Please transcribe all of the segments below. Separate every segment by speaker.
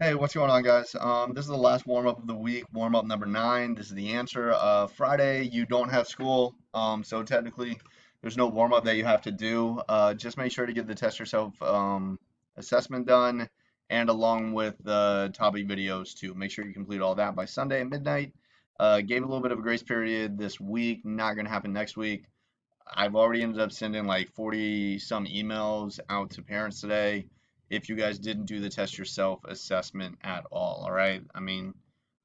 Speaker 1: Hey, what's going on, guys? This is the last warm up of the week, warm up number 9. This is the answer. Friday, you don't have school, so technically, there's no warm up that you have to do. Just make sure to get the test yourself assessment done, and along with the topic videos too. Make sure you complete all that by Sunday at midnight. Gave a little bit of a grace period this week. Not gonna happen next week. I've already ended up sending like 40 some emails out to parents today if you guys didn't do the test yourself assessment at all right? I mean,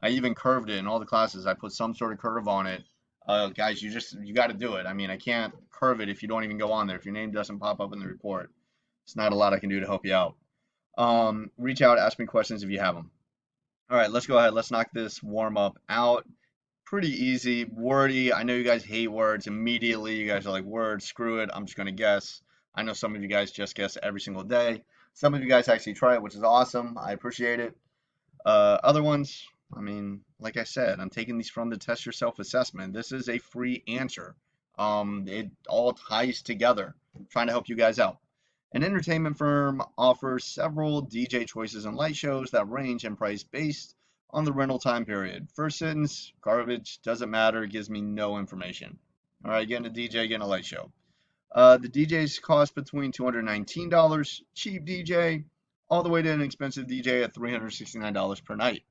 Speaker 1: I even curved it in all the classes. I put some sort of curve on it. Guys, you got to do it. I mean, I can't curve it if you don't even go on there. If your name doesn't pop up in the report, it's not a lot I can do to help you out. Reach out, ask me questions if you have them. All right, let's go ahead. Let's knock this warm up out. Pretty easy, wordy. I know you guys hate words. Immediately, you guys are like, words, screw it. I'm just going to guess. I know some of you guys just guess every single day. Some of you guys actually try it, which is awesome. I appreciate it. Other ones, I mean, like I said, I'm taking these from the Test Yourself assessment. This is a free answer. It all ties together. I'm trying to help you guys out. An entertainment firm offers several DJ choices and light shows that range in price based on the rental time period. First sentence, garbage, doesn't matter, gives me no information. All right, getting a DJ, getting a light show. The DJs cost between $219, cheap DJ, all the way to an expensive DJ at $369 per night.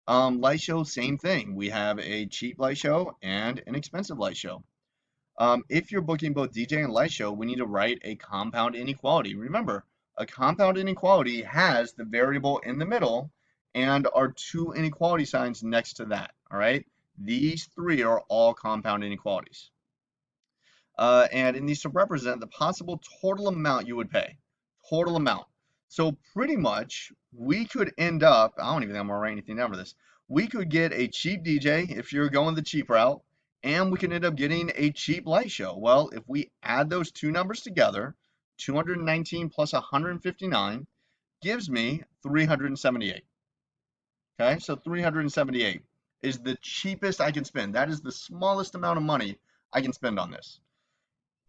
Speaker 1: Light show, same thing. We have a cheap light show and an expensive light show. If you're booking both DJ and light show, we need to write a compound inequality. Remember, a compound inequality has the variable in the middle and our two inequality signs next to that. All right. These three are all compound inequalities. And it needs to represent the possible total amount you would pay. Total amount. So pretty much we could end up, I don't even think I'm gonna write anything down for this. We could get a cheap DJ if you're going the cheap route, and we can end up getting a cheap light show. Well, if we add those two numbers together, 219 plus 159 gives me 378. Okay, so 378 is the cheapest I can spend. That is the smallest amount of money I can spend on this.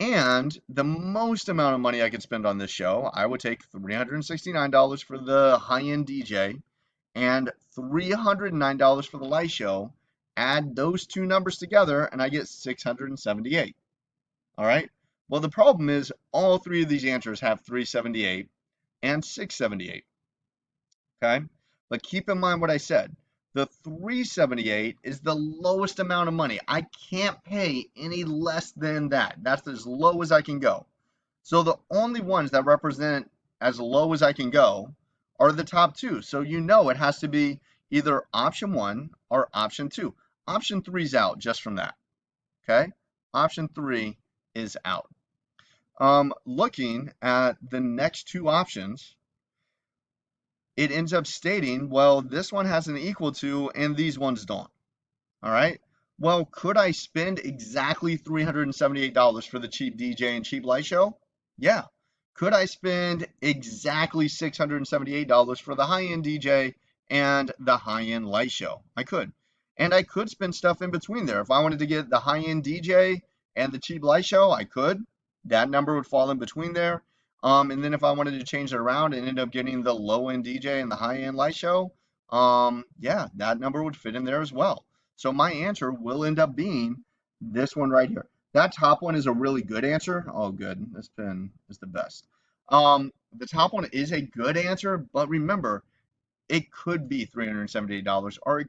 Speaker 1: And the most amount of money I could spend on this show, I would take $369 for the high-end DJ and $309 for the light show. Add those two numbers together, and I get 678. All right. Well, the problem is all three of these answers have 378 and 678. Okay. But keep in mind what I said. The 378 is the lowest amount of money. I can't pay any less than that. That's as low as I can go. So the only ones that represent as low as I can go are the top two. So you know it has to be either option 1 or option 2. Option 3 is out just from that. Okay? Option 3 is out. Looking at the next two options, it ends up stating, well, this one has an equal to and these ones don't. All right. Well, could I spend exactly $378 for the cheap DJ and cheap light show? Yeah. Could I spend exactly $678 for the high-end DJ and the high-end light show? I could. And I could spend stuff in between there. If I wanted to get the high-end DJ and the cheap light show, I could. That number would fall in between there. And then if I wanted to change it around and end up getting the low-end DJ and the high-end light show, yeah, that number would fit in there as well. So my answer will end up being this one right here. That top one is a really good answer. Oh, good. This pen is the best. The top one is a good answer, but remember, it could be $378, or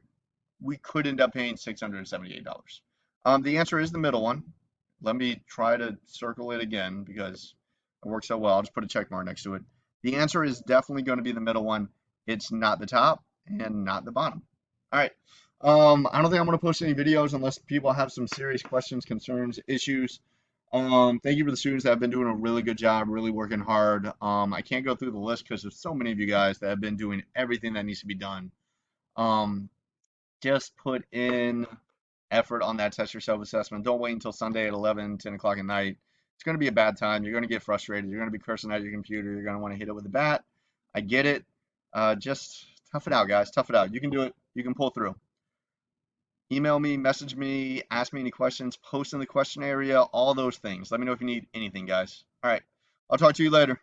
Speaker 1: we could end up paying $678. The answer is the middle one. Let me try to circle it again because it works so well. I'll just put a check mark next to it. The answer is definitely going to be the middle one. It's not the top and not the bottom. All right. I don't think I'm going to post any videos unless people have some serious questions, concerns, issues. Thank you for the students that have been doing a really good job, really working hard. I can't go through the list because there's so many of you guys that have been doing everything that needs to be done. Um, just put in effort on that test yourself assessment. Don't wait until Sunday at 11, 10 o'clock at night. It's going to be a bad time. You're going to get frustrated. You're going to be cursing at your computer. You're going to want to hit it with a bat. I get it. Just tough it out, guys. Tough it out. You can do it. You can pull through. Email me, message me, ask me any questions, post in the question area, all those things. Let me know if you need anything, guys. All right. I'll talk to you later.